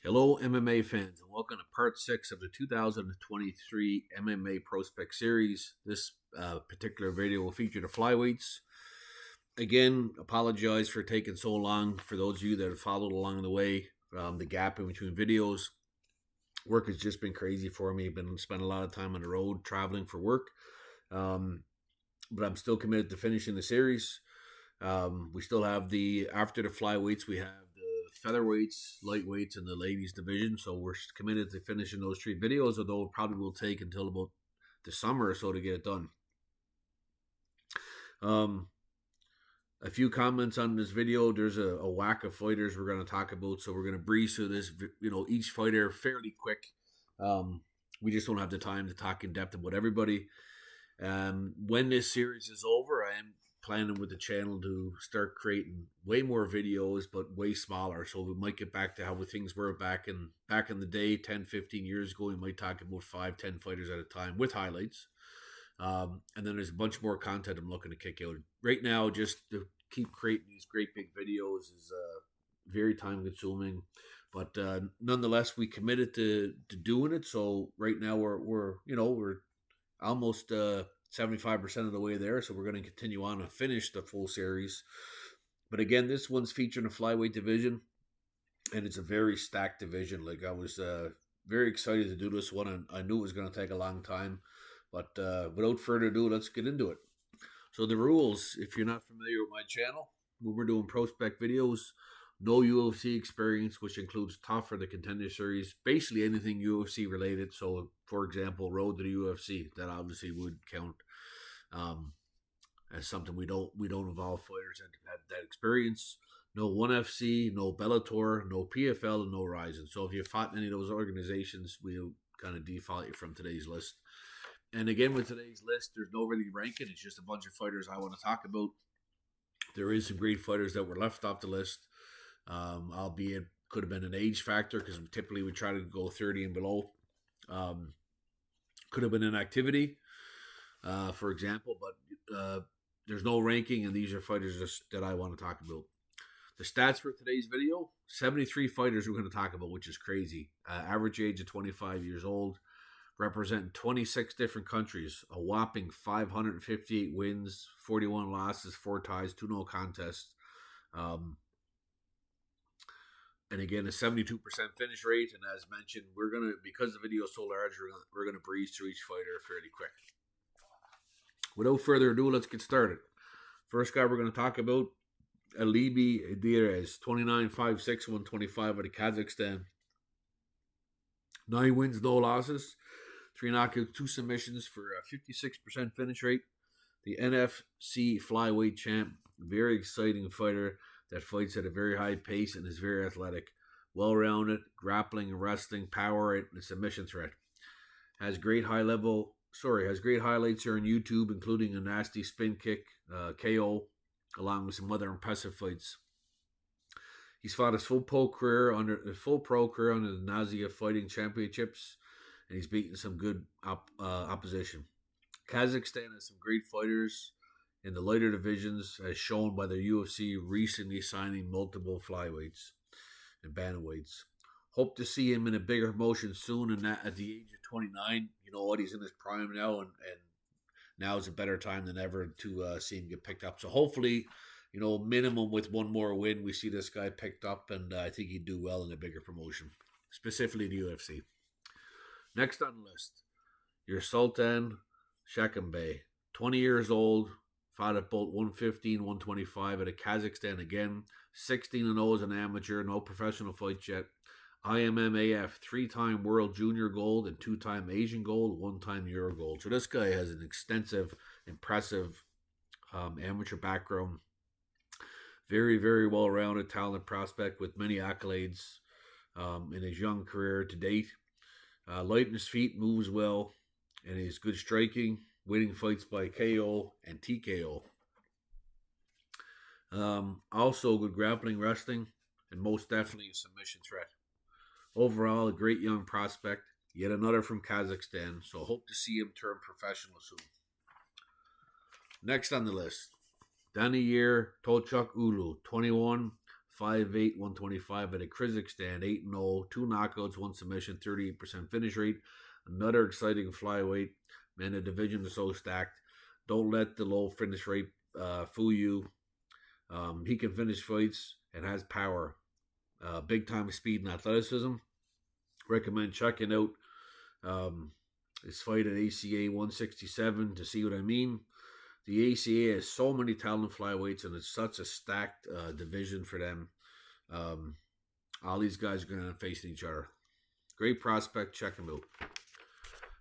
Hello, MMA fans, and welcome to part 6 of the 2023 MMA Prospect Series. This particular video will feature the Flyweights. Again, apologize for taking so long for those of you that have followed along the way. The gap in between videos. Work has just been crazy for me. Been spending a lot of time on the road traveling for work. But I'm still committed to finishing the series. We still have after the Flyweights, we have featherweights, lightweights, and the ladies division. So we're committed to finishing those 3 videos, although it probably will take until about the summer or so to get it done. A few comments on this video. There's a whack of fighters we're going to talk about, so we're going to breeze through this, each fighter fairly quick. We just don't have the time to talk in depth about everybody. When this series is over, I am planning with the channel to start creating way more videos, but way smaller. So we might get back to how things were back in the day, 10, 15 years ago. We might talk about 5, 10 fighters at a time with highlights. And then there's a bunch more content I'm looking to kick out. Right now, just to keep creating these great big videos is very time consuming. But nonetheless, we committed to doing it. So right now we're almost 75% of the way there, so we're going to continue on and finish the full series. But again, this one's featuring the Flyweight Division, and it's a very stacked division. Like, I was very excited to do this one, and I knew it was going to take a long time. But without further ado, let's get into it. So the rules, if you're not familiar with my channel, when we're doing prospect videos, no UFC experience, which includes TUF or the Contender Series, basically anything UFC related. So, for example, road to the UFC, that obviously would count as something we don't involve fighters that have that experience. No ONE FC, no Bellator, no PFL, and no Rizin. So if you fought in any of those organizations, we'll kind of default you from today's list. And again, with today's list, there's no really ranking. It's just a bunch of fighters I want to talk about. There is some great fighters that were left off the list. Albeit could have been an age factor, because typically we try to go 30 and below. Could have been an activity, for example, but there's no ranking, and these are fighters that I want to talk about. The stats for today's video: 73 fighters we're going to talk about, which is crazy. Average age of 25 years old, representing 26 different countries, a whopping 558 wins, 41 losses, 4 ties, 2 no contests. And again, a 72% finish rate. And as mentioned, because the video is so large, we're gonna breeze through each fighter fairly quick. Without further ado, let's get started. First guy we're going to talk about, Alibi Idirez, 29, 5'6", 125 out of Kazakhstan. 9 wins, no losses, 3 knockouts, 2 submissions for a 56% finish rate. The NFC Flyweight champ, very exciting fighter that fights at a very high pace and is very athletic. Well-rounded, grappling and wrestling, power, and submission threat. Has great highlights here on YouTube, including a nasty spin kick, KO, along with some other impressive fights. He's fought his full pro career under the Nazia Fighting Championships, and he's beaten some good opposition. Kazakhstan has some great fighters in the lighter divisions, as shown by the UFC recently signing multiple flyweights and bantamweights. Hope to see him in a bigger promotion soon, and that at the age of 29. You know what, he's in his prime now, and now is a better time than ever to see him get picked up. So hopefully, minimum with 1 more win, we see this guy picked up, and I think he'd do well in a bigger promotion, specifically the UFC. Next on the list, your Sultan Shakambay, 20 years old, fought at both 115, 125 out of Kazakhstan again. 16-0 as an amateur, no professional fights yet. IMMAF, 3-time World Junior Gold and 2-time Asian Gold, 1-time Euro Gold. So this guy has an extensive, impressive amateur background. Very, very well-rounded, talented prospect with many accolades in his young career to date. Light in his feet, moves well, and he's good striking, winning fights by KO and TKO. Also good grappling, wrestling, and most definitely a submission threat. Overall, a great young prospect, yet another from Kazakhstan, so hope to see him turn professional soon. Next on the list, Daniyar Tolchuk Ulu, 21, 5'8", 125 out of Kyrgyzstan, 8-0, 2 knockouts, 1 submission, 38% finish rate. Another exciting flyweight. Man, the division is so stacked. Don't let the low finish rate fool you. He can finish fights and has power. Big time speed and athleticism. Recommend checking out his fight at ACA 167 to see what I mean. The ACA has so many talented flyweights, and it's such a stacked division for them. All these guys are going to face each other. Great prospect. Check him out.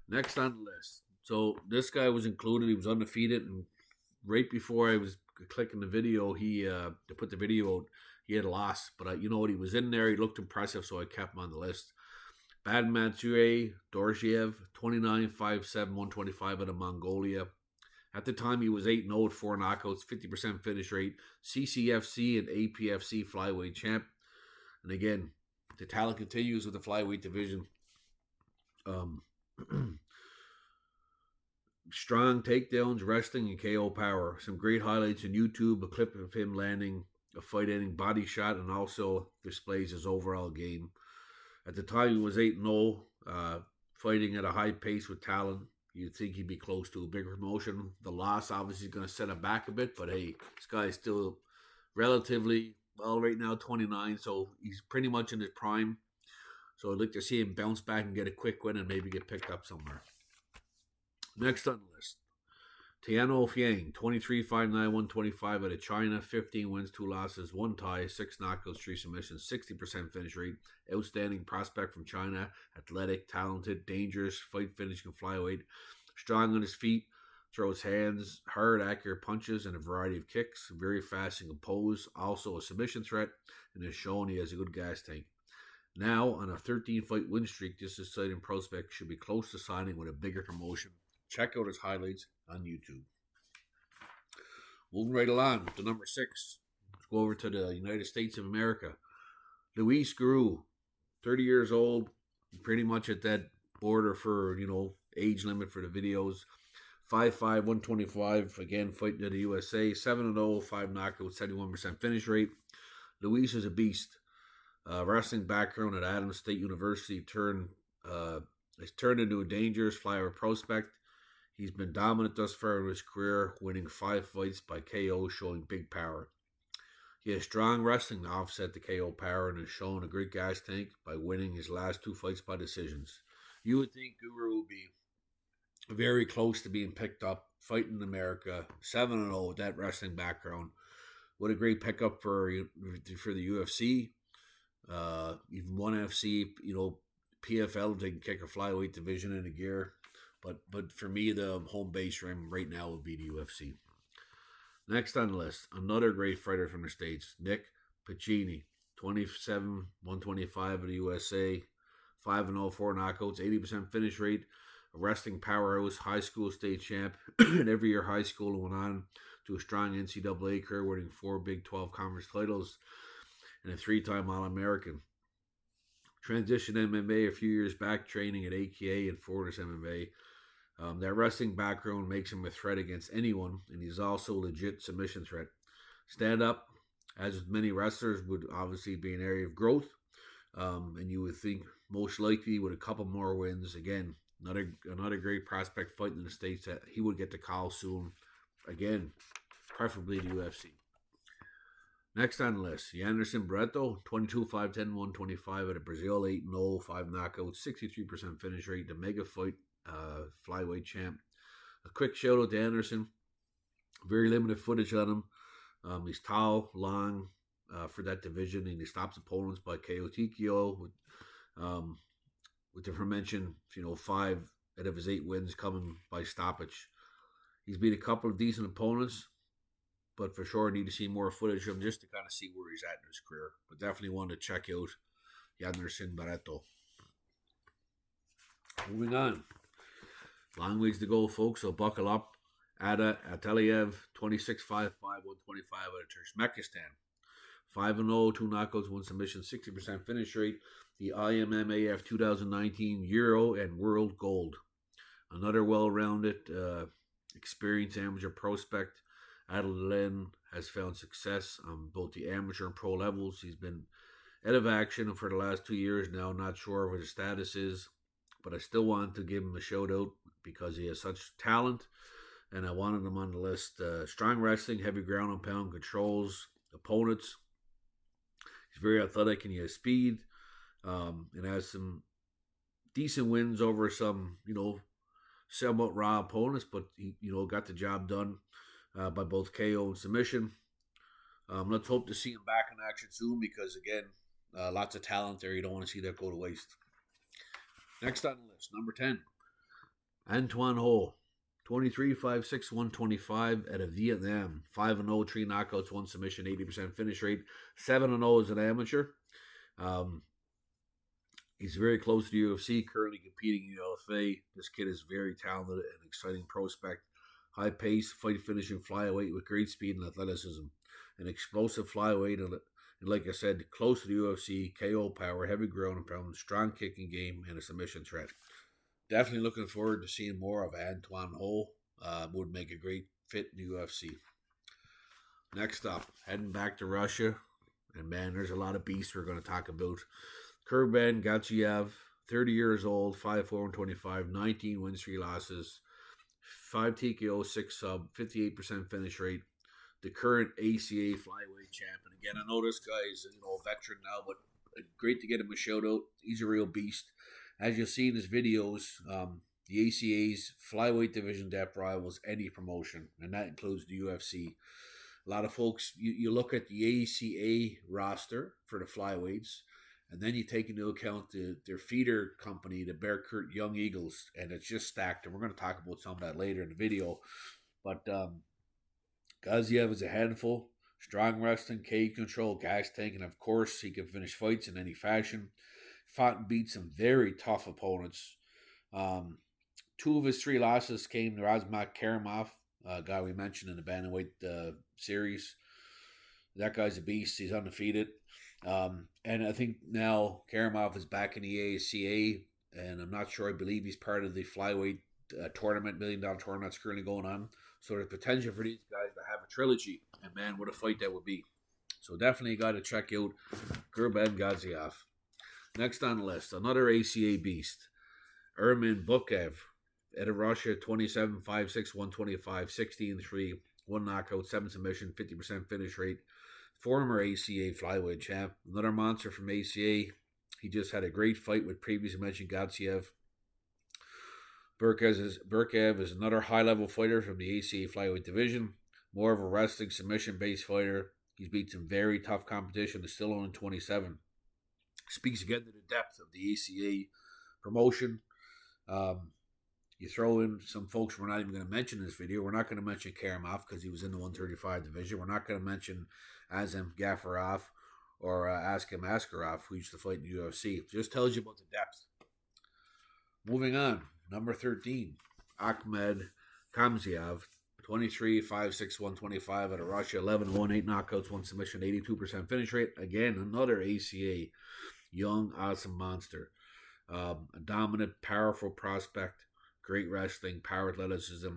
Next on the list. So this guy was included. He was undefeated, and right before I was clicking the video, to put the video out, he had lost. But you know what? He was in there. He looked impressive, so I kept him on the list. Badmatue Dorshiev, 29, 5'7", 125 out of Mongolia. At the time, he was 8-0 with 4 knockouts, 50% finish rate, CCFC and APFC flyweight champ. And again, the talent continues with the flyweight division. Strong takedowns, wrestling, and KO power. Some great highlights on YouTube. A clip of him landing a fight-ending body shot, and also displays his overall game. At the time, he was 8-0, fighting at a high pace with talent. You'd think he'd be close to a bigger promotion. The loss obviously is going to set him back a bit, but hey, this guy is still relatively, well, right now 29, so he's pretty much in his prime. So I'd like to see him bounce back and get a quick win and maybe get picked up somewhere. Next on the list, Tiano Fiang, 23, 5'9", 125 out of China, 15 wins, 2 losses, 1 tie, 6 knockouts, 3 submissions, 60% finish rate. Outstanding prospect from China, athletic, talented, dangerous, fight finishing flyweight, strong on his feet, throws hands, hard, accurate punches, and a variety of kicks, very fast and composed, also a submission threat, and has shown he has a good gas tank. Now, on a 13-fight win streak, this exciting prospect should be close to signing with a bigger promotion. Check out his highlights on YouTube. Moving right along to number 6. Let's go over to the United States of America. Luis Guru, 30 years old, pretty much at that border for, age limit for the videos. 5'5", 125, again, fighting to the USA. 7-0, 5 knockouts, 71% finish rate. Luis is a beast. Wrestling background at Adams State University has turned into a dangerous flyweight prospect. He's been dominant thus far in his career, winning 5 fights by KO, showing big power. He has strong wrestling to offset the KO power and has shown a great gas tank by winning his last 2 fights by decisions. You would think Guru would be very close to being picked up, fighting in America, 7-0 with that wrestling background. What a great pickup for the UFC. Even ONE FC, PFL, they can kick a flyweight division into gear. But for me, the home base for him right now would be the UFC. Next on the list, another great fighter from the States, Nick Piccini, 27, 125 of the USA, 5-0, 4 knockouts, 80% finish rate, a wrestling powerhouse, high school state champ, and every year high school went on to a strong NCAA career, winning 4 Big 12 conference titles and a 3-time All-American. Transitioned MMA a few years back, training at AKA and Fortis MMA. That wrestling background makes him a threat against anyone, and he's also a legit submission threat. Stand up, as with many wrestlers, would obviously be an area of growth, and you would think most likely with a couple more wins, again, another great prospect fighting in the States, that he would get the call soon, again, preferably the UFC. Next on the list, Yanderson Barreto, 22, 5'10", 125 out of Brazil, 8-0, 5 knockouts, 63% finish rate, the mega fight flyweight champ. A quick shout out to Anderson. Very limited footage on him. He's tall, long for that division, and he stops opponents by KO TKO with the aforementioned 5 out of his 8 wins coming by stoppage. He's beat a couple of decent opponents, but for sure I need to see more footage of him just to kind of see where he's at in his career. But definitely want to check out Yanderson Barreto. Moving on. Long ways to go, folks, so buckle up. Ada Ataliev, 26, 5'5", 125 out of Turkmenistan. 5-0, 2 knockouts, 1 submission, 60% finish rate. The IMMAF 2019 Euro and World Gold. Another well-rounded, experienced amateur prospect. Adeline has found success on both the amateur and pro levels. He's been out of action for the last 2 years now. Not sure what his status is, but I still wanted to give him a shout out because he has such talent, and I wanted him on the list. Strong wrestling, heavy ground and pound, controls opponents. He's very athletic and he has speed, and has some decent wins over some, somewhat raw opponents, but he, got the job done by both KO and submission. Let's hope to see him back in action soon because, again, lots of talent there. You don't want to see that go to waste. Next on the list, number 10, Antoine Ho. 23-5-6, 125 out of Vietnam. 5-0, 3 knockouts, 1 submission, 80% finish rate. 7-0 as an amateur. He's very close to the UFC, currently competing in the LFA. This kid is very talented and exciting prospect. High pace, fight finishing flyweight with great speed and athleticism. An explosive flyweight, and like I said, close to the UFC, KO power, heavy ground and pound, strong kicking game, and a submission threat. Definitely looking forward to seeing more of Antoine Ho. Would make a great fit in the UFC. Next up, heading back to Russia. And man, there's a lot of beasts we're going to talk about. Kurban Gatchiev, 30 years old, 5'4", 19 wins, 3 losses, 5 TKO, 6 sub, 58% finish rate. The current ACA flyweight champ. And again, I know this guy is a veteran now, but great to get him a shout out. He's a real beast. As you'll see in his videos, the ACA's Flyweight Division depth rivals any promotion, and that includes the UFC. A lot of folks, you look at the ACA roster for the flyweights, and then you take into account their feeder company, the Bearcourt Young Eagles, and it's just stacked. And we're going to talk about some of that later in the video. But Gaziev is a handful. Strong wrestling, cage control, gas tank, and of course, he can finish fights in any fashion. Fought and beat some very tough opponents. 2 of his 3 losses came to Razmat Karimov, a guy we mentioned in the bantamweight series. That guy's a beast. He's undefeated. And I think now Karimov is back in the ACA, and I'm not sure. I believe he's part of the flyweight tournament, $1 million tournament that's currently going on. So there's potential for these guys to have a trilogy. And man, what a fight that would be. So definitely got to check out Kurban Gaziev. Next on the list, another ACA beast, Ermin Bukev, out of Russia, 27-5-6, 125, 16-3, 1 knockout, 7 submission, 50% finish rate. Former ACA flyweight champ. Another monster from ACA. He just had a great fight with previously mentioned Gatsiev. Burkev is another high-level fighter from the ACA Flyweight Division. More of a wrestling submission-based fighter. He's beat some very tough competition. Is still only 27. Speaks again to the depth of the ACA promotion. You throw in some folks we're not even going to mention in this video. We're not going to mention Karimov because he was in the 135 division. We're not going to mention Azam Gafarov or Askim Askarov, who used to fight in the UFC. Just tells you about the depth. Moving on, number 13, Ahmed Kamziev, 23-5-6, 125 out of Russia, 11-1, 8 knockouts, 1 submission, 82% finish rate. Again, another ACA young, awesome monster. A dominant, powerful prospect, great wrestling, power athleticism,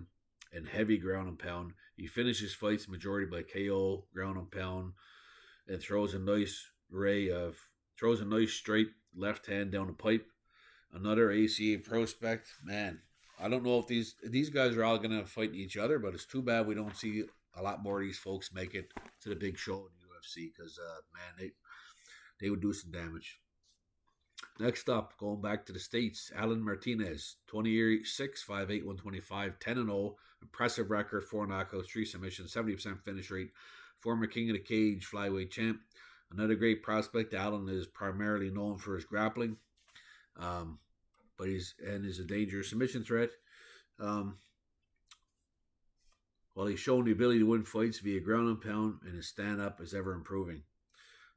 and heavy ground and pound. He finishes fights majority by KO, ground and pound, and throws a nice straight left hand down the pipe. Another ACA prospect. Man, I don't know if these guys are all going to fight each other, but it's too bad we don't see a lot more of these folks make it to the big show in the UFC because, man, they would do some damage. Next up, going back to the States, Alan Martinez, 26, 5'8", 125, 10-0, impressive record, 4 knockouts, 3 submissions, 70% finish rate, former King of the Cage flyweight champ. Another great prospect. Alan is primarily known for his grappling, but he's a dangerous submission threat. While he's shown the ability to win fights via ground and pound, and his stand-up is ever improving.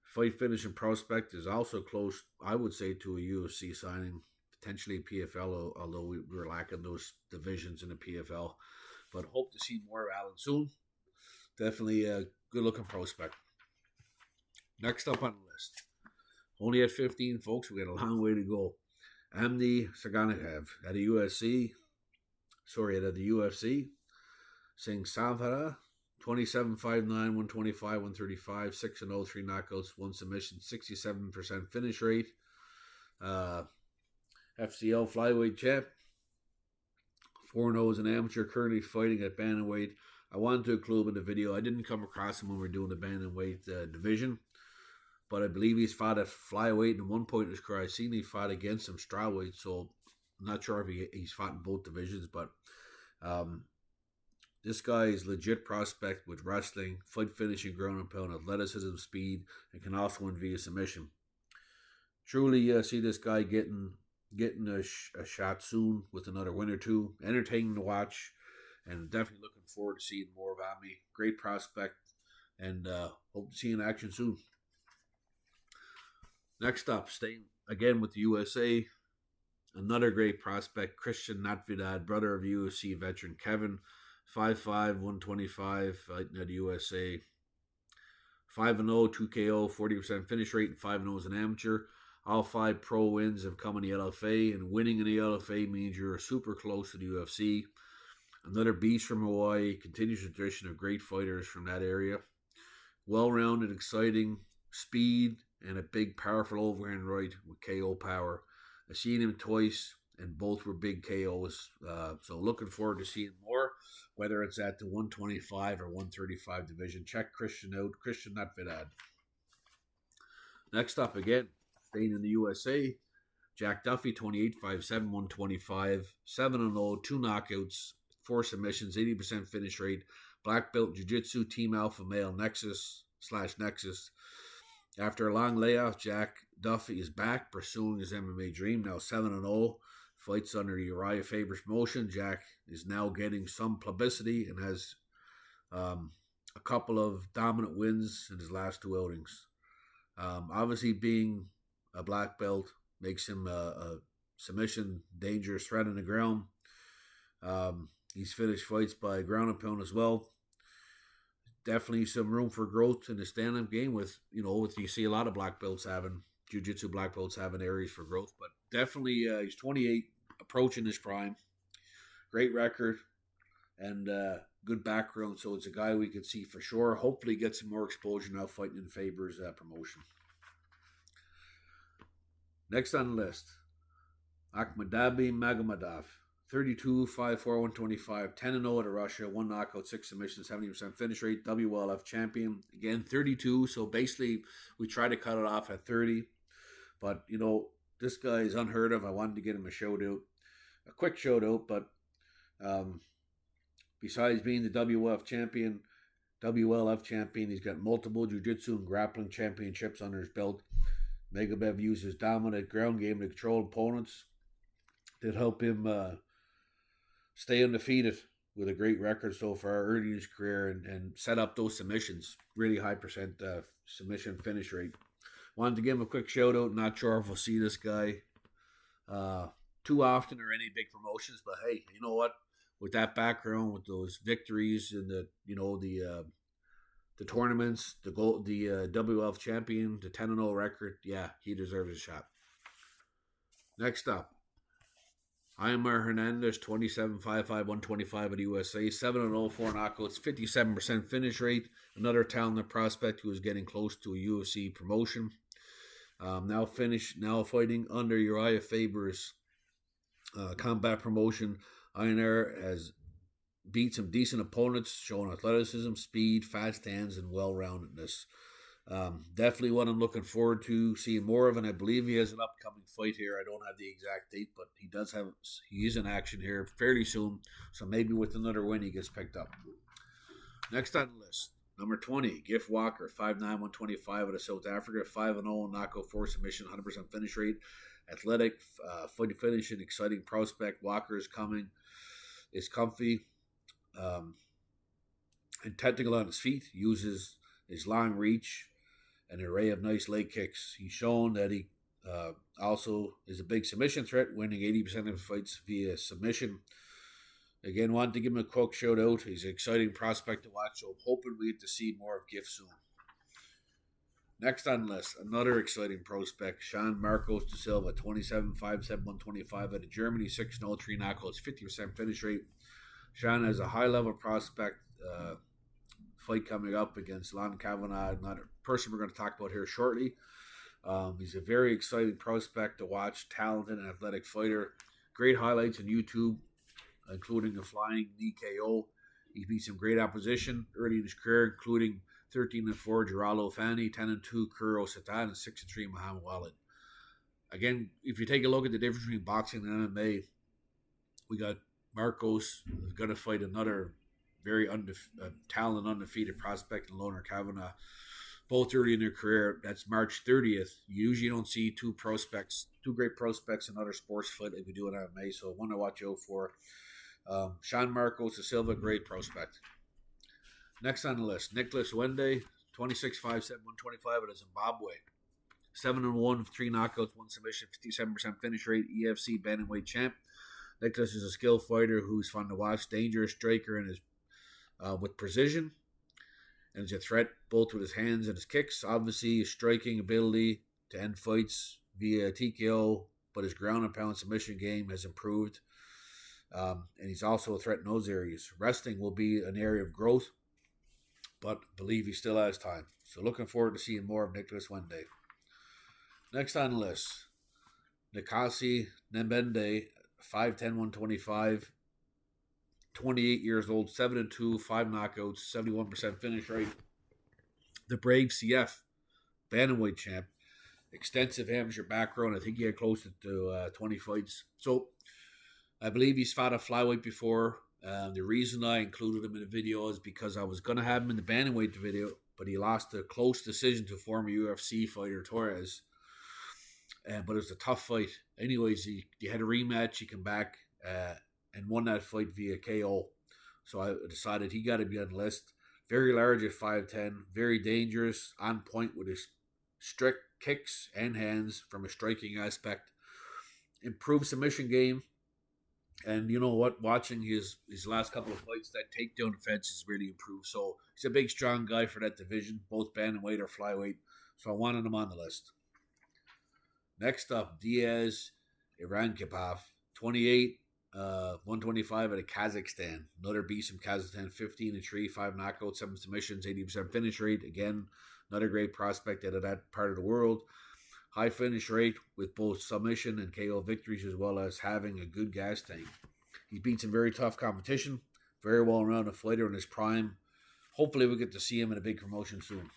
Fight finishing prospect is also close, I would say, to a UFC signing, potentially PFL, although we were lacking those divisions in the PFL. But hope to see more of Alan soon. Definitely a good-looking prospect. Next up on the list, only at 15, folks. We got a long way to go. Amni Saganachev at the UFC. Singh Savara, 27-5-9, 125, 135, 6-0, 3 knockouts, 1 submission, 67% finish rate. FCL Flyweight champ. 4-0 as an amateur, currently fighting at bantamweight. I wanted to include him in the video. I didn't come across him when we were doing the bantamweight division, but I believe he's fought at flyweight, and at one point in his career, I've seen he fought against some strawweight, so I'm not sure if he's fought in both divisions, but this guy is legit prospect with wrestling, fight finishing, ground and pound, athleticism, speed, and can also win via submission. Truly see this guy getting a shot soon with another win or two. Entertaining to watch, and definitely looking forward to seeing more of Ami. Great prospect, and hope to see in action soon. Next up, staying again with the USA, another great prospect, Christian Natvidad, brother of UFC veteran Kevin, 5'5", 125, fighting at the USA. 5-0, 2 KO, 40% finish rate, and 5-0 as an amateur. All 5 pro wins have come in the LFA, and winning in the LFA means you're super close to the UFC. Another beast from Hawaii, continues the tradition of great fighters from that area. Well-rounded, exciting, speed, and a big, powerful overhand right with KO power. I've seen him twice, and both were big KOs. So looking forward to seeing more, whether it's at the 125 or 135 division. Check Christian out, Christian Natvidad. Next up again, staying in the USA, Jack Duffy, 28, 5'7", 125, 7-0, 2 knockouts, 4 submissions, 80% finish rate, black belt jiu-jitsu, Team Alpha Male Nexus. After a long layoff, Jack Duffy is back pursuing his MMA dream, now 7-0, fights under Uriah Faber's promotion. Jack is now getting some publicity and has a couple of dominant wins in his last 2 outings. Obviously being a black belt makes him a submission dangerous threat on the ground. He's finished fights by ground and pound as well. Definitely some room for growth in the stand-up game with you see a lot of black belts having, jiu-jitsu black belts having areas for growth, but definitely he's 28, approaching his prime. Great record and good background, so it's a guy we could see for sure. Hopefully get some more exposure now fighting in Faber's promotion. Next on the list, Akhmadabi Magomedov, 32, 5'4", 125, 10-0 at Russia, 1 knockout, 6 submissions, 70% finish rate, WLF champion. Again, 32, so basically we try to cut it off at 30. But, this guy is unheard of. I wanted to get him a quick shout out, but besides being the WLF champion, he's got multiple jiu-jitsu and grappling championships under his belt. Magomedov uses dominant ground game to control opponents that help him stay undefeated with a great record so far early in his career and set up those submissions. Really high percent submission finish rate. Wanted to give him a quick shout out. Not sure if we'll see this guy too often or any big promotions, but hey, you know what? With that background, with those victories and the tournaments, the WLF champion, the 10-0 record, yeah, he deserves a shot. Next up, Aymar Hernandez, 27, 5'5", 125 at the USA, 7-0, 4 knockouts, 57% finish rate. Another talented prospect who is getting close to a UFC promotion. Now fighting under Uriah Faber's combat promotion. Aymar has beat some decent opponents, showing athleticism, speed, fast hands, and well-roundedness. Definitely what I'm looking forward to seeing more of, and I believe he has an upcoming fight here. I don't have the exact date, but he is in action here fairly soon, so maybe with another win he gets picked up. Next on the list, number 20, Giff Walker, 5'9", 125 out of South Africa, 5-0, knockout, 4 submission, 100% finish rate, athletic, fight finishing, exciting prospect. Walker is comfy, and technical on his feet, uses his long reach, an array of nice leg kicks. He's shown that he also is a big submission threat, winning 80% of fights via submission. Again, wanted to give him a quick shout out. He's an exciting prospect to watch, so I'm hoping we get to see more of Giff soon. Next on the list, another exciting prospect, Sean Marcos de Silva, 27, 5'7", 125 out of Germany, 6-0, 3 knockouts, 50% finish rate. Sean has a high-level prospect, fight coming up against Lon Kavanagh, another person we're going to talk about here shortly. He's a very exciting prospect to watch, talented and athletic fighter. Great highlights on YouTube, including a flying knee KO. He beat some great opposition early in his career, including 13-4 Geraldo Fani, 10-2 Kuro Satan, and 6-3 Muhammad Walid. Again, if you take a look at the difference between boxing and MMA, we got Marcos who's going to fight another very talented, undefeated prospect in Loner Kavanagh, both early in their career. That's March 30th. You usually don't see two great prospects in other sports fight like we do in MMA, so one to watch out for. Sean Marcos da Silva, great prospect. Next on the list, Nicholas Wende, 26-5, 7-125 out of Zimbabwe. 7-1, 3 knockouts, 1 submission, 57% finish rate, EFC bantamweight champ. Nicholas is a skilled fighter who's fun to watch, dangerous striker and is with precision, and is a threat both with his hands and his kicks. Obviously, his striking ability to end fights via TKO, but his ground and pound submission game has improved, and he's also a threat in those areas. Wrestling will be an area of growth, but I believe he still has time. So looking forward to seeing more of Nicholas Wende. Next on the list, Nikasi Nembende, 5'10", 125, 28 years old, 7-2, 5 knockouts, 71% finish rate. The Brave CF, bantamweight champ, extensive amateur background. I think he had close to 20 fights. So I believe he's fought a flyweight before. The reason I included him in the video is because I was going to have him in the bantamweight video, but he lost a close decision to former UFC fighter Torres. But it was a tough fight. Anyways, he had a rematch. He came back and won that fight via KO. So I decided he got to be on the list. Very large at 5'10", very dangerous, on point with his strict kicks and hands from a striking aspect. Improved submission game. And you know what? Watching his last couple of fights, that takedown defense has really improved. So he's a big, strong guy for that division, both bantamweight or flyweight. So I wanted him on the list. Next up, Diaz Irankipov, 28, 125 out of Kazakhstan. Another beast from Kazakhstan, 15-3, 5 knockouts, 7 submissions, 80% finish rate. Again, another great prospect out of that part of the world. High finish rate with both submission and KO victories, as well as having a good gas tank. He beat some very tough competition. Very well-rounded fighter in his prime. Hopefully we get to see him in a big promotion soon.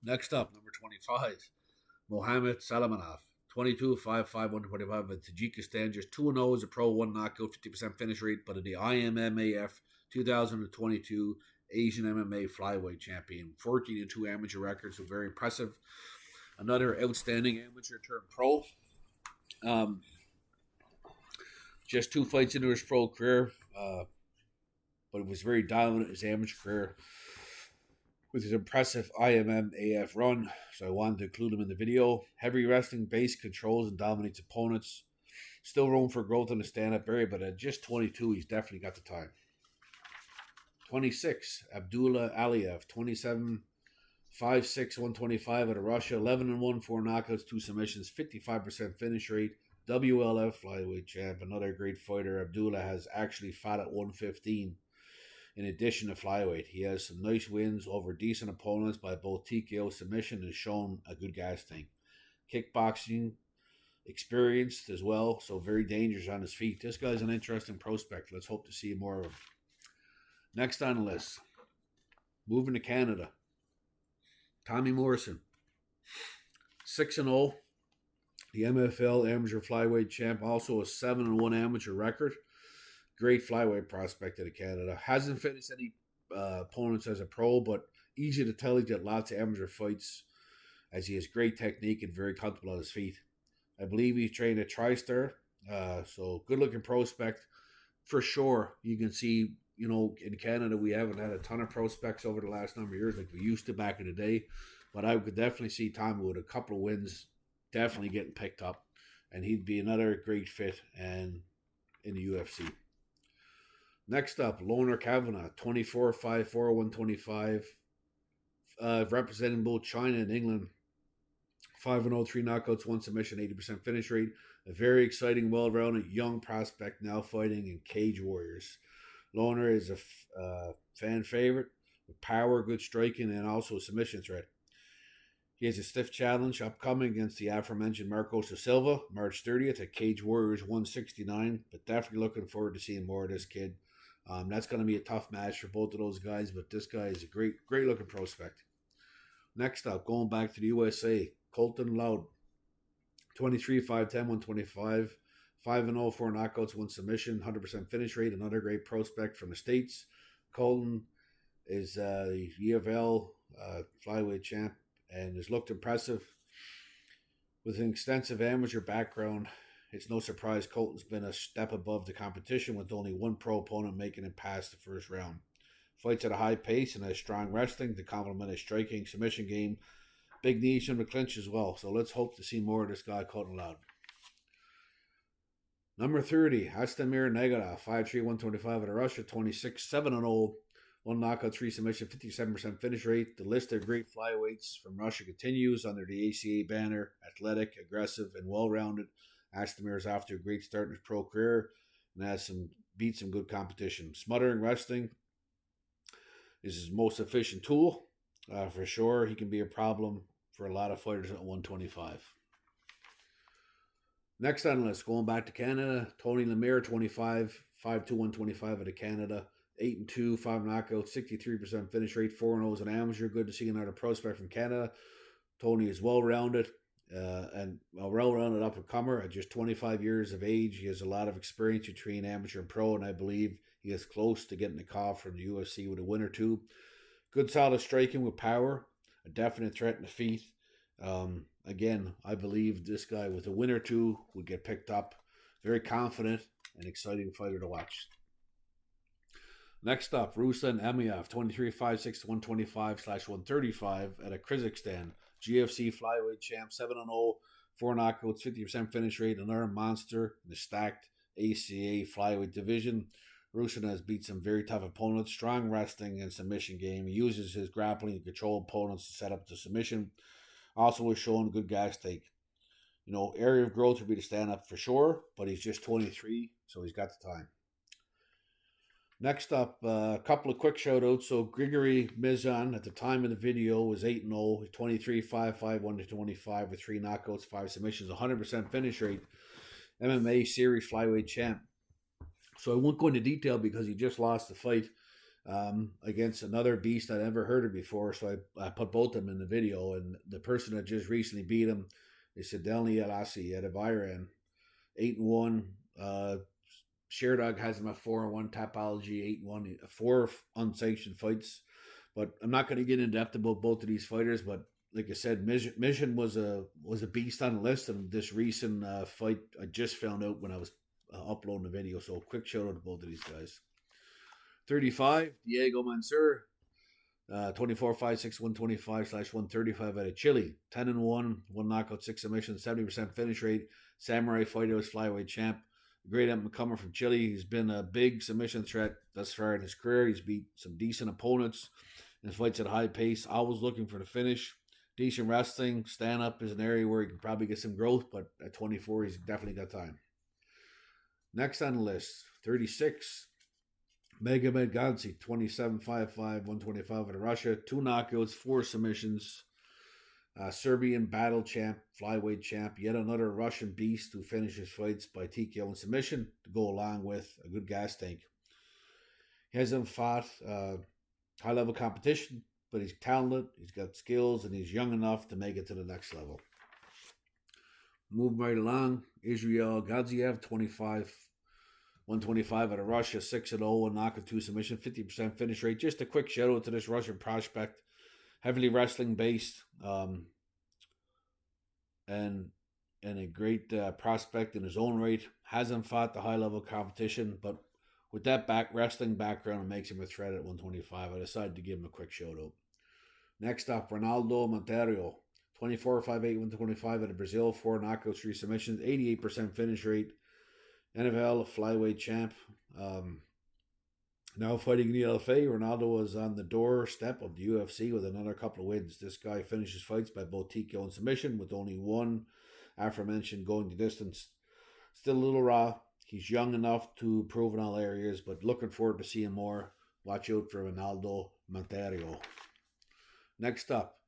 Next up, number 25. Mohamed Salamanov, 22, 5'5", 125 in Tajikistan, just 2-0 as a pro, 1 knockout, 50% finish rate, but in the IMMAF 2022 Asian MMA Flyweight Champion, 14-2 amateur record, so very impressive. Another outstanding amateur turned pro. Just 2 fights into his pro career, but it was very dominant in his amateur career with his impressive IMMAF run, so I wanted to include him in the video. Heavy wrestling base, controls and dominates opponents. Still room for growth in the stand-up area, but at just 22, he's definitely got the time. 26, Abdullah Aliyev, 27, 5'6", 125 out of Russia, 11-1, 4 knockouts, 2 submissions, 55% finish rate. WLF flyweight champ, another great fighter. Abdullah has actually fought at 115. In addition to flyweight, he has some nice wins over decent opponents by both TKO submission and has shown a good gas tank. Kickboxing experienced as well, so very dangerous on his feet. This guy's an interesting prospect. Let's hope to see more of him. Next on the list, moving to Canada, Tommy Morrison, 6-0, the MFL amateur flyweight champ, also a 7-1 amateur record. Great flyweight prospect out of Canada. Hasn't finished any opponents as a pro, but easy to tell he's got lots of amateur fights as he has great technique and very comfortable on his feet. I believe he's trained at TriStar, so good-looking prospect. For sure, you can see, in Canada, we haven't had a ton of prospects over the last number of years like we used to back in the day, but I could definitely see Tommy with a couple of wins definitely getting picked up, and he'd be another great fit and in the UFC. Next up, Loner Kavanagh, 24, 5'4", 125, representing both China and England. 5-0, 3 knockouts, 1 submission, 80% finish rate. A very exciting, well-rounded young prospect now fighting in Cage Warriors. Loner is a fan favorite, with power, good striking, and also a submission threat. He has a stiff challenge upcoming against the aforementioned Marcos da Silva, March 30th at Cage Warriors 169. But definitely looking forward to seeing more of this kid. That's going to be a tough match for both of those guys, but this guy is a great looking prospect. Next up, going back to the USA, Colton Loud, 23, 5'10", 125, 5-0, 4 knockouts, 1 submission, 100% finish rate. Another great prospect from the States. Colton is the UFL flyweight champ and has looked impressive. With an extensive amateur background, it's no surprise Colton's been a step above the competition, with only one pro opponent making it past the first round. Fights at a high pace and has strong wrestling to complement his striking, submission game, big knees in the clinch as well. So let's hope to see more of this guy, Colton Loud. Number 30, Astamir Negara, 5'3", 125 out of Russia, 26, 7-0, 1 knockout, 3 submission, 57% finish rate. The list of great flyweights from Russia continues under the ACA banner. Athletic, aggressive, and well-rounded. Astamir is off to a great start in his pro career and has beat some good competition. Smothering wrestling is his most efficient tool. For sure, he can be a problem for a lot of fighters at 125. Next on the list, going back to Canada, Tony Lemire, 25, 5'2", 125 out of Canada, 8-2, 5 knockouts, 63% finish rate, 4-0 as an amateur. Good to see another prospect from Canada. Tony is well-rounded and a well-rounded up-and-comer at just 25 years of age. He has a lot of experience between amateur and pro, and I believe he is close to getting a call from the UFC with a win or two. Good solid striking with power, a definite threat in the feet. Again, I believe this guy with a win or two would get picked up. Very confident and exciting fighter to watch. Next up, Ruslan Emyov, 23, 5'6", 125/135 out of Kyrgyzstan. GFC flyweight champ, 7-0, 4 knockouts, 50% finish rate, another monster in the stacked ACA Flyweight Division. Ruslan has beat some very tough opponents, strong wrestling and submission game. He uses his grappling to control opponents to set up the submission. Also was showing good gas take. Area of growth would be to stand up for sure, but he's just 23, so he's got the time. Next up, a couple of quick shout-outs. So Grigory Mizan, at the time of the video, was 8-0, 23, 5'5", 125 with 3 knockouts, 5 submissions, 100% finish rate, MMA Series flyweight champ. So I won't go into detail because he just lost the fight against another beast I'd never heard of before. So I put both of them in the video, and the person that just recently beat him is Sadelny Elassi out of Iran, 8-1. Sherdog has him at 4-1, Tapology 8-1, 4 unsanctioned fights. But I'm not going to get in depth about both of these fighters. But like I said, Mission was a beast on the list, and this recent fight I just found out when I was uploading the video. So quick shout out to both of these guys. 35, Diego Mansur, 24, 5'6", 125/135 out of Chile, 10-1, 1 knockout, 6 submissions, 70% finish rate. Samurai fighter, was flyweight champ. Great up-and-comer from Chile. He's been a big submission threat thus far in his career. He's beat some decent opponents and fights at a high pace. Always looking for the finish. Decent wrestling. Stand-up is an area where he can probably get some growth, but at 24, he's definitely got time. Next on the list, 36, Magomed Gadzi, 27, 5'5", 125 out of Russia. 2 knockouts, 4 submissions. Serbian battle champ, flyweight champ, yet another Russian beast who finishes fights by TKO and submission to go along with a good gas tank. He hasn't fought high-level competition, but he's talented, he's got skills, and he's young enough to make it to the next level. Moving right along, Israel Gadziev, 25, 125 out of Russia, 6-0, 1 knockout, 2 submission, 50% finish rate. Just a quick shout out to this Russian prospect. Heavily wrestling based, and a great prospect in his own right. Hasn't fought the high level competition, but with that wrestling background, it makes him a threat at 125. I decided to give him a quick shout out. Next up, Ronaldo Monteiro, 24, 5'8", 125 out of Brazil, 4 knockouts, 3 submissions, 88% finish rate. NFL flyweight champ. Now fighting in the LFA, Ronaldo was on the doorstep of the UFC with another couple of wins. This guy finishes fights by both TKO and submission, with only one aforementioned going the distance. Still a little raw. He's young enough to prove in all areas, but looking forward to seeing more. Watch out for Ronaldo Montario. Next up,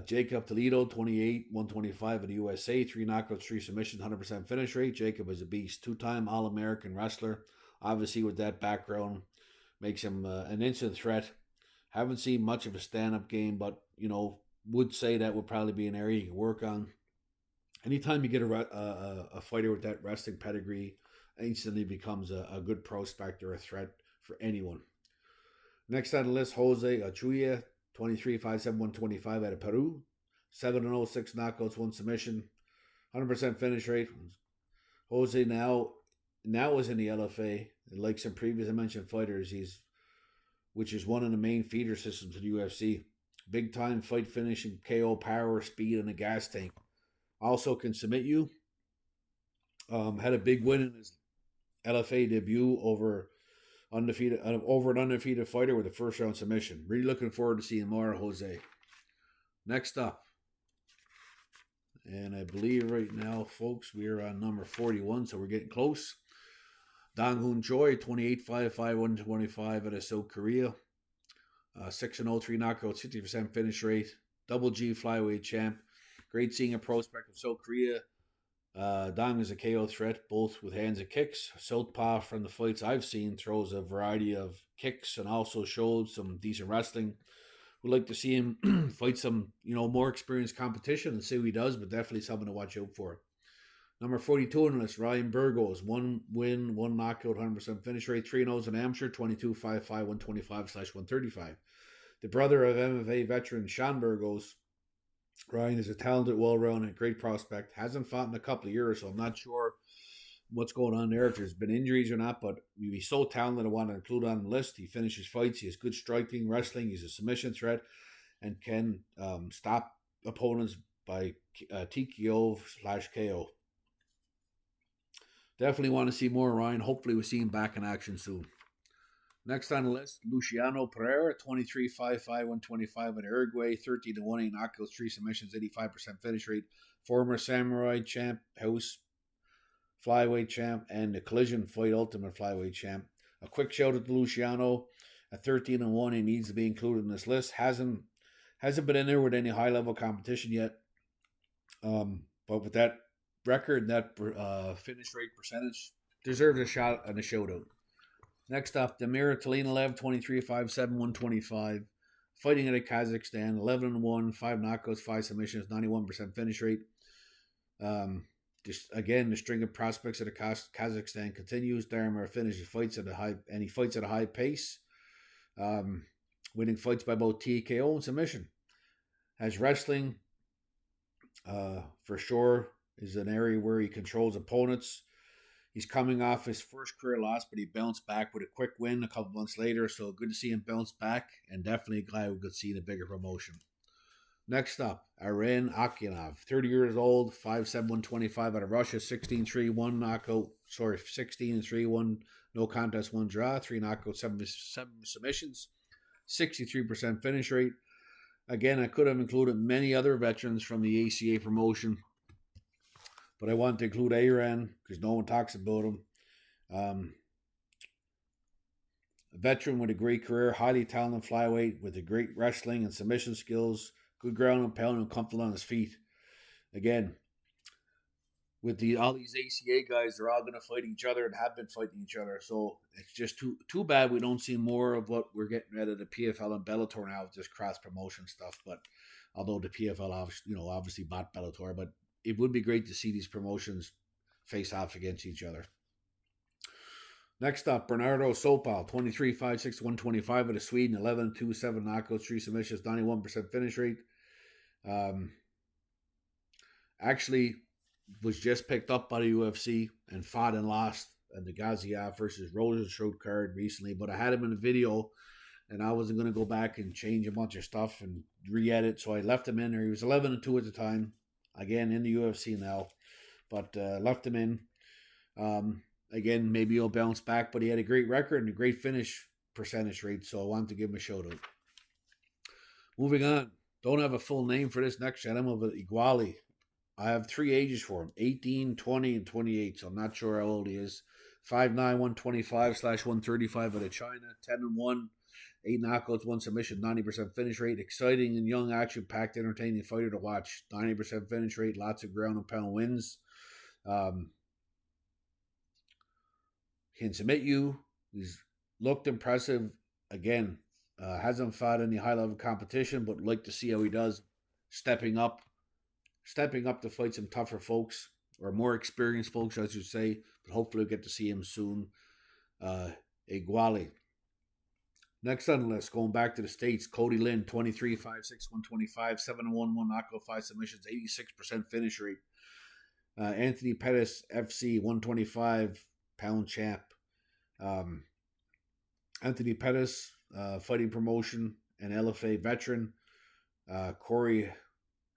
Jacob Toledo, 28, 125 in the USA, 3 knockouts, 3 submissions, 100% finish rate. Jacob is a beast, 2-time All-American wrestler. Obviously, with that background, makes him an instant threat. Haven't seen much of a stand-up game, but, would say that would probably be an area you can work on. Anytime you get a fighter with that wrestling pedigree, instantly becomes a good prospect or a threat for anyone. Next on the list, Jose Achuya, 23, 5'7", 125 out of Peru. 7-0, 6 knockouts, 1 submission, 100% finish rate. Jose now is in the LFA. And like some previously mentioned fighters, which is one of the main feeder systems of the UFC. Big time fight finishing, KO power, speed, and a gas tank. Also can submit you. Had a big win in his LFA debut over an undefeated fighter with a first round submission. Really looking forward to seeing more of Jose. Next up, and I believe right now, folks, we are on number 41, so we're getting close. Dong Hoon Choi, 28, 5'5", 125 out of South Korea. 6-0, 3 knockouts, 50% finish rate. Double G flyweight champ. Great seeing a prospect of South Korea. Dong is a KO threat, both with hands and kicks. Southpaw, from the fights I've seen, throws a variety of kicks and also showed some decent wrestling. Would like to see him fight some, more experienced competition and see what he does, but definitely something to watch out for. Number 42 on the list, Ryan Burgos. 1 win, 1 knockout, 100% finish rate. 3-0 in amateur, 22, 5'5", 125/135. The brother of MMA veteran Sean Burgos. Ryan is a talented, well-rounded, great prospect. Hasn't fought in a couple of years, so I'm not sure what's going on there, if there's been injuries or not, but he's so talented I want to include on the list. He finishes fights. He has good striking, wrestling. He's a submission threat and can stop opponents by TKO/KO. Definitely want to see more of Ryan. Hopefully we'll see him back in action soon. Next on the list, Luciano Pereira, 23, 5'5", 125 in Uruguay, 13-1, 8 knockouts, 3 submissions, 85% finish rate. Former Samurai champ, House flyweight champ, and the Collision Fight Ultimate flyweight champ. A quick shout out to Luciano. At 13-1, he needs to be included in this list. Hasn't been in there with any high level competition yet. But with that record and that finish rate percentage, deserves a shot and a shout out. Next up, Damir Talinolev, 23, 5'7", 125. Fighting out of Kazakhstan, 11-1, 5 knockouts, 5 submissions, 91% finish rate. Just again, the string of prospects out of Kazakhstan continues. Darmar finishes fights at a high pace, winning fights by both TKO and submission. Has wrestling, for sure, is an area where he controls opponents. He's coming off his first career loss, but he bounced back with a quick win a couple months later. So good to see him bounce back, and definitely glad we could see the bigger promotion. Next up, Aren Akinov, 30 years old, 5'7", 125 out of Russia, 16-3, 1 knockout, 16-3, 1 no contest, 1 draw, 3 knockouts, 7 submissions, 63% finish rate. Again, I could have included many other veterans from the ACA promotion, but I want to include Aren because no one talks about him. A veteran with a great career, highly talented flyweight with a great wrestling and submission skills, good ground and pound, and comfortable on his feet. Again, with all these ACA guys, they're all going to fight each other and have been fighting each other. So it's just too bad we don't see more of what we're getting out of the PFL and Bellator now with this cross promotion stuff. But although the PFL obviously bought Bellator, but it would be great to see these promotions face off against each other. Next up, Bernardo Sopal, 23, 5'6", 125 out of Sweden, 11-2, 7 knockouts, 3 submissions, 91% finish rate. Actually was just picked up by the UFC and fought and lost at the Gaziev versus Rosenstrode card recently, but I had him in a video and I wasn't going to go back and change a bunch of stuff and re-edit, so I left him in there. He was 11-2 at the time. Again, in the UFC now, but left him in. Again, maybe he'll bounce back, but he had a great record and a great finish percentage rate, so I wanted to give him a shout out. Moving on. Don't have a full name for this next gentleman, but Iguali. I have 3 ages for him, 18, 20, and 28, so I'm not sure how old he is. 5'9", 125/135 out of China, 10-1 8 knockouts, 1 submission, 90% finish rate. Exciting and young, action-packed, entertaining fighter to watch. 90% finish rate, lots of ground and pound wins. Can submit you. He's looked impressive. Again, hasn't fought any high-level competition, but like to see how he does stepping up to fight some tougher folks, or more experienced folks, I should say. But hopefully we'll get to see him soon. Iguali. Next on the list, going back to the States, Cody Lynn, 23, 5'6", 125, 7-1, 1 knockout, 5 submissions, 86% finish rate. Anthony Pettis, FC, 125-pound champ. Anthony Pettis, fighting promotion, and LFA veteran. Corey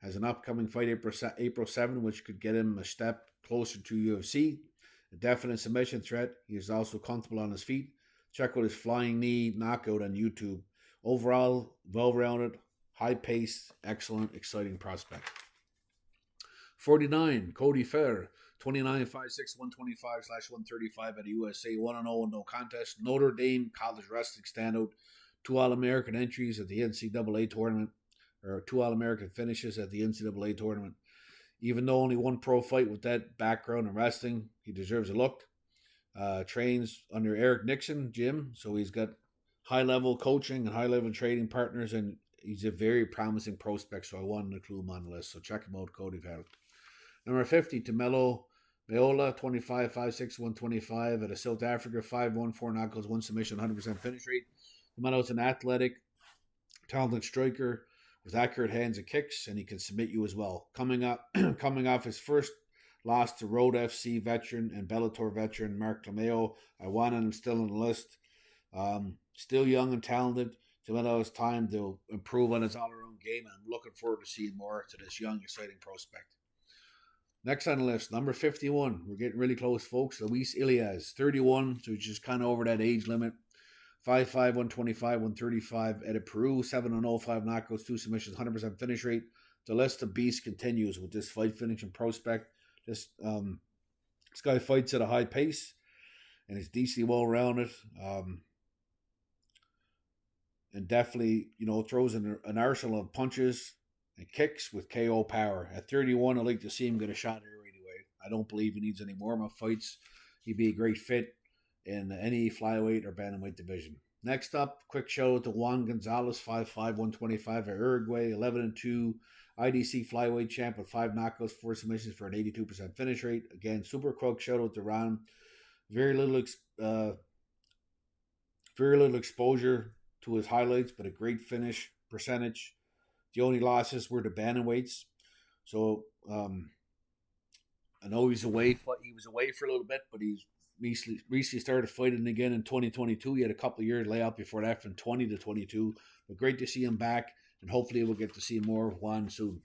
has an upcoming fight April 7, which could get him a step closer to UFC. A definite submission threat. He is also comfortable on his feet. Check out his flying knee knockout on YouTube. Overall, well-rounded, high-paced, excellent, exciting prospect. 49, Cody Fair, 29, 5'6", 125/135 at USA, 1-0 no contest. Notre Dame college wrestling standout. 2 All-American entries at the NCAA tournament, or 2 All-American finishes at the NCAA tournament. Even though only 1 pro fight with that background in wrestling, he deserves a look. Trains under Eric Nixon gym, so he's got high-level coaching and high-level training partners, and he's a very promising prospect, so I wanted to include him on the list. So check him out, Cody Fair. Number 50, Tamelo Meola, 25, 5'6", 125 at a South Africa, 5-1, 4 knockouts, 1 submission, 100% finish rate. Tamelo's an athletic, talented striker with accurate hands and kicks, and he can submit you as well. Coming off his first loss to Road FC veteran and Bellator veteran Mark Lameo, I wanted him still on the list. Still young and talented. Tamelo has time to improve on his all-around game, and I'm looking forward to seeing more to this young, exciting prospect. Next on the list, number 51. We're getting really close, folks. Luis Ilias, 31, so he's just kind of over that age limit. 5'5", 125, 135 at Peru, 7-0, 5 knockouts, 2 submissions, 100% finish rate. The list of beasts continues with this fight finishing prospect. This guy fights at a high pace, and he's decently well-rounded. And definitely, throws an arsenal of punches and kicks with KO power. At 31, I'd like to see him get a shot here anyway. I don't believe he needs any more fights. He'd be a great fit in any flyweight or bantamweight division. Next up, quick shout out to Juan Gonzalez, 5'5", 125 at Uruguay, 11-2 IDC flyweight champ with 5 knockouts, 4 submissions for an 82% finish rate. Again, super quick shout out to Ron. Very little exposure to his highlights, but a great finish percentage. The only losses were the bantamweights. So I know he was away for a little bit, but he's recently started fighting again in 2022. He had a couple of years layout before that from 20 to 22. But great to see him back, and hopefully we'll get to see more of Juan soon.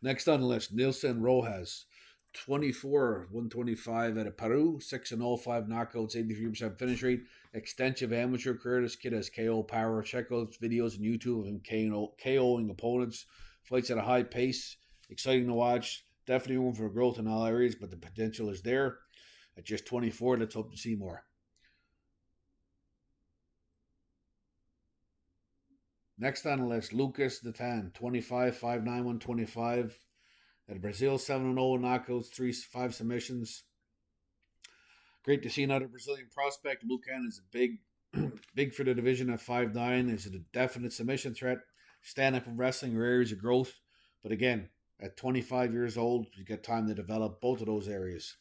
Next on the list, Nilson Rojas, 24, 125 at Peru, 6-0, 5 knockouts, 83% finish rate. Extensive amateur career. This kid has KO power. Check out videos on YouTube of him KOing opponents. Fights at a high pace. Exciting to watch. Definitely room for growth in all areas, but the potential is there. At just 24, let's hope to see more. Next on the list, Lucas Natan, 25, 5'9", 125. At Brazil, 7-0 knockouts, 5 submissions. Great to see another Brazilian prospect. Lucan is a big for the division at 5'9". Is a definite submission threat. Stand-up in wrestling, areas of growth. But again, at 25 years old, you get time to develop both of those areas.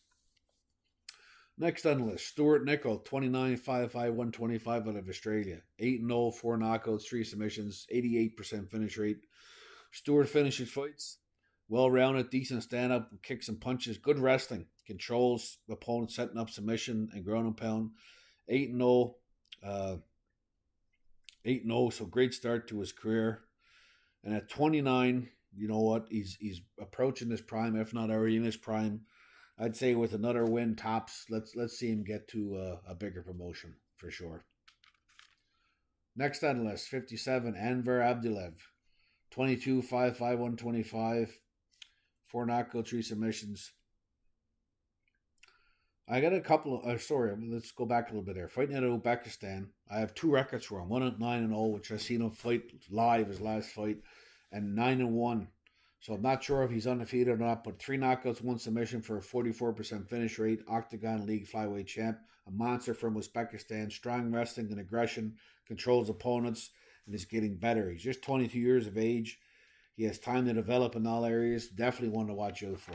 Next on the list, Stuart Nicol, 29, 5'5", 125 out of Australia. 8-0, 4 knockouts, 3 submissions, 88% finish rate. Stuart finishes fights. Well-rounded, decent stand-up, kicks and punches. Good wrestling. Controls the opponent, setting up submission and ground and pound. 8-0. 8-0, so great start to his career. And at 29, you know what? He's approaching his prime, if not already in his prime. I'd say with another win tops, let's see him get to a bigger promotion for sure. Next on the list, 57, Anvar Abdulev. 22, 5'5", 125. 4 knockouts, 3 submissions. I got a couple of, sorry, let's go back a little bit there. Fighting out of Uzbekistan, I have two records for him. One at 9-0, which I seen him fight live his last fight, and 9-1. So I'm not sure if he's undefeated or not, but 3 knockouts, 1 submission for a 44% finish rate. Octagon League flyweight champ, a monster from Uzbekistan, strong wrestling and aggression, controls opponents, and is getting better. He's just 22 years of age. He has time to develop in all areas. Definitely one to watch out for.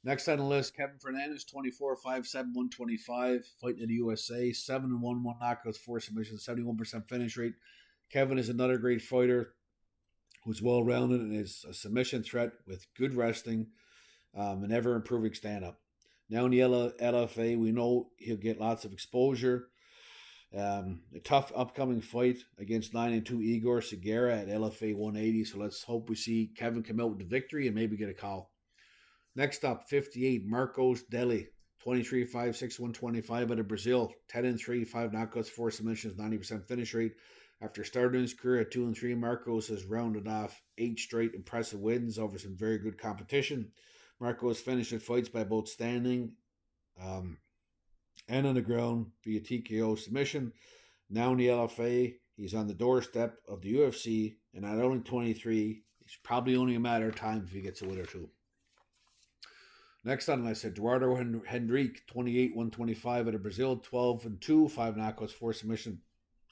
Next on the list, Kevin Fernandez, 24-5-7, 125, fighting in the USA, 7-1, 1 knockouts, 4 submissions, 71% finish rate. Kevin is another great fighter who's well-rounded and is a submission threat with good wrestling and ever-improving stand-up. Now in the LFA, we know he'll get lots of exposure. A tough upcoming fight against 9-2 Igor Segura at LFA 180, so let's hope we see Kevin come out with the victory and maybe get a call. Next up, 58, Marcos Deli, 23-5-6, 125 out of Brazil, 10-3, 5 knockouts, 4 submissions, 90% finish rate. After starting his career at 2-3, Marcos has rounded off 8 straight impressive wins over some very good competition. Marcos finished his fights by both standing and on the ground via TKO submission. Now in the LFA, he's on the doorstep of the UFC, and at only 23, it's probably only a matter of time if he gets a win or two. Next on the list, Eduardo Henrique, 28-125 out of Brazil, 12-2, 5 knockouts, 4 submissions,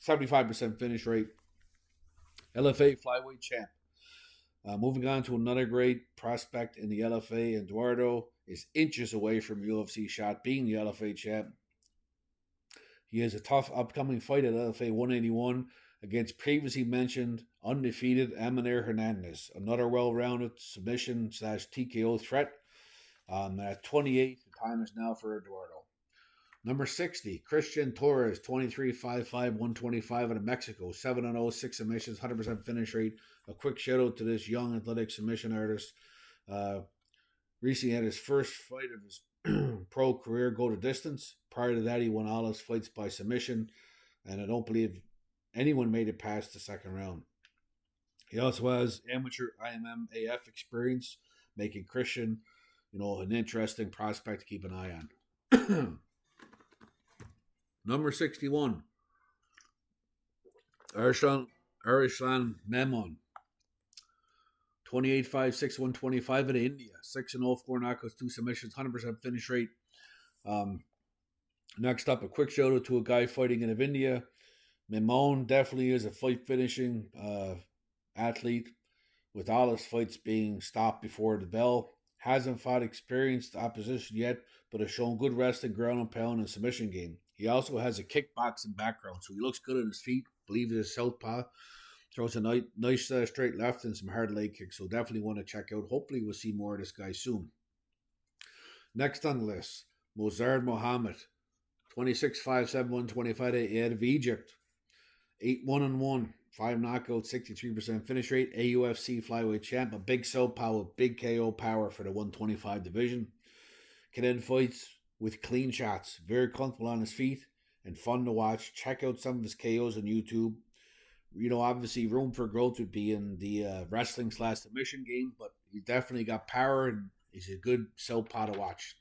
75% finish rate. LFA flyweight champ. Moving on to another great prospect in the LFA, Eduardo is inches away from UFC shot, being the LFA champ. He has a tough upcoming fight at LFA 181 against previously mentioned undefeated Emanuel Hernandez, another well-rounded submission/TKO threat. At 28, the time is now for Eduardo. Number 60, Christian Torres, 23-5-5, 125 out of Mexico, 7-0, 6 submissions, 100% finish rate. A quick shout out to this young athletic submission artist. Recently had his first fight of his pro career go to distance. Prior to that, he won all his fights by submission, and I don't believe anyone made it past the second round. He also has amateur IMMAF experience, making Christian, an interesting prospect to keep an eye on. Number 61, Arslan Memon, 28-5-6, 125 out of India, 6-0, 4 knockouts, 2 submissions, 100% finish rate. Next up, a quick shout out to a guy fighting out of India. Memon definitely is a fight finishing athlete, with all his fights being stopped before the bell. Hasn't fought experienced opposition yet, but has shown good wrestling, ground and pound, and submission game. He also has a kickboxing background, so he looks good on his feet. I believe he's a southpaw. Throws a nice straight left and some hard leg kicks, so definitely want to check out. Hopefully we'll see more of this guy soon. Next on the list, Mozard Mohammed, 26-5-7, 125 out of Egypt, 8-1-1, 5 knockouts, 63% finish rate, AUFC flyweight champ, a big southpaw with big KO power for the 125 division. Can end fights with clean shots, very comfortable on his feet, and fun to watch. Check out some of his KOs on YouTube. Obviously room for growth would be in the wrestling/submission game, but he's definitely got power and he's a good southpaw to watch.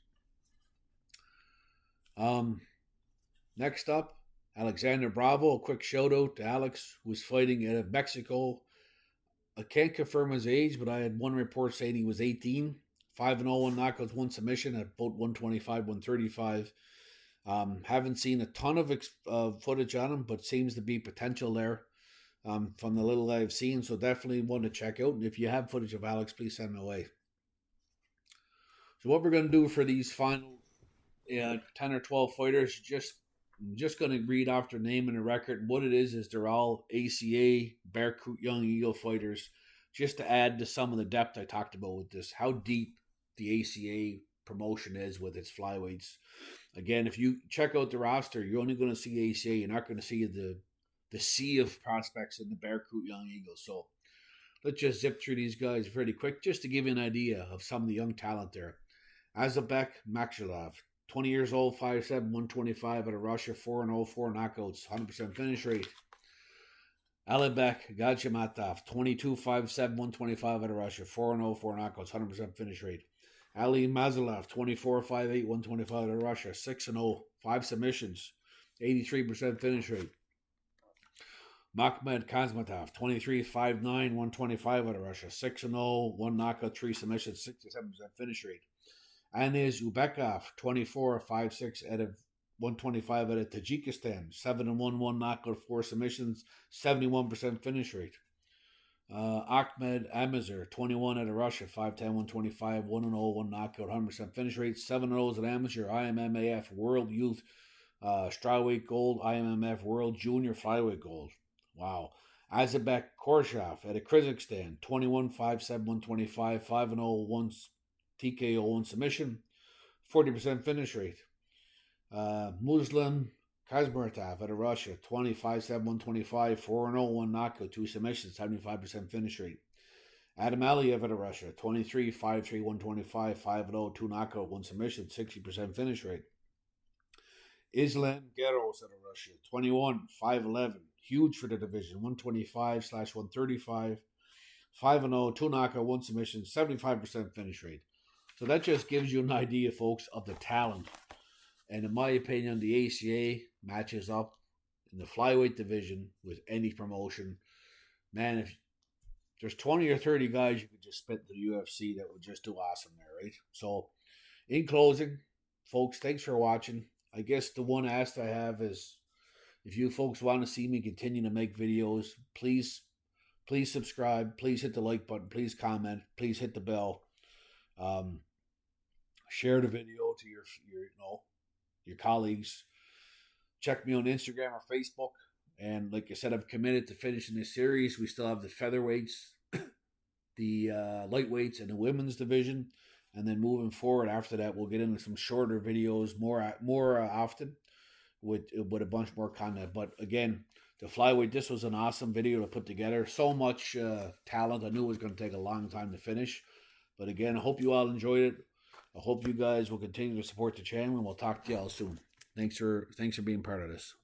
Next up, Alexander Bravo. A quick shout out to Alex, who's fighting out of Mexico. I can't confirm his age, but I had one report saying he was 18. 5-0, 1 knockouts, 1 submission at both 125, 135. Haven't seen a ton of footage on him, but seems to be potential there from the little I've seen. So definitely one to check out. And if you have footage of Alex, please send it away. So what we're going to do for these final 10 or 12 fighters, I'm just going to read off their name and the record. What it is they're all ACA, Bearcoot Young Eagle fighters, just to add to some of the depth I talked about with this, how deep the ACA promotion is with its flyweights. Again, if you check out the roster, you're only going to see ACA. You're not going to see the sea of prospects in the Bearcoot Young Eagles. So let's just zip through these guys pretty quick, just to give you an idea of some of the young talent there. Azabek Makshalov, 20 years old, 5'7", 125 out of Russia, 4-0, 4 knockouts, 100% finish rate. Alibek Gajimatov, 22, 5'7", 125 out of Russia, 4-0, 4 knockouts, 100% finish rate. Ali Mazalov, 24-5-8, 125 out of Russia, 6-0, 5 submissions, 83% finish rate. Makhmed Kazmatov, 23-5-9, 125 out of Russia, 6-0, 1 knockout, 3 submissions, 67% finish rate. Anis Ubekov, 24-5-6 out of 125 out of Tajikistan, 7-1, 1 knockout, 4 submissions, 71% finish rate. Ahmed Amazer, 21 out of Russia, 5'10", 125, 1-0, 1 knockout, 100% finish rate, 7-0 at amateur, IMMAF World Youth Strawweight Gold, IMMF World Junior Flyweight Gold. Wow. Azabek Korshov out of Kyrgyzstan, 21, 5'7", 125, 5-0, 1 TKO, 1 submission, 40% finish rate. Muslim Kazmartov out of Russia, 25-7, 125, 4-0, 1 knockout, 2 submissions, 75% finish rate. Adam Aliev out of Russia, 23-5-3, 125, 5-0, 2 knockout, 1 submission, 60% finish rate. Islam Geros out of Russia, 21-5-11, huge for the division, 125/135, 5-0, 2 knockout, 1 submission, 75% finish rate. So that just gives you an idea, folks, of the talent. And in my opinion, the ACA matches up in the flyweight division with any promotion. Man, if there's 20 or 30 guys you could just spit to the UFC that would just do awesome there, right? So, in closing, folks, thanks for watching. I guess the one ask I have is, if you folks want to see me continue to make videos, please subscribe. Please hit the like button. Please comment. Please hit the bell. Share the video to your colleagues. Check me on Instagram or Facebook. And like I said, I'm committed to finishing this series. We still have the featherweights, the lightweights, and the women's division. And then moving forward after that, we'll get into some shorter videos more often with a bunch more content. But again, the flyweight, this was an awesome video to put together. So much talent. I knew it was going to take a long time to finish. But again, I hope you all enjoyed it. I hope you guys will continue to support the channel, and we'll talk to y'all soon. Thanks for being part of this.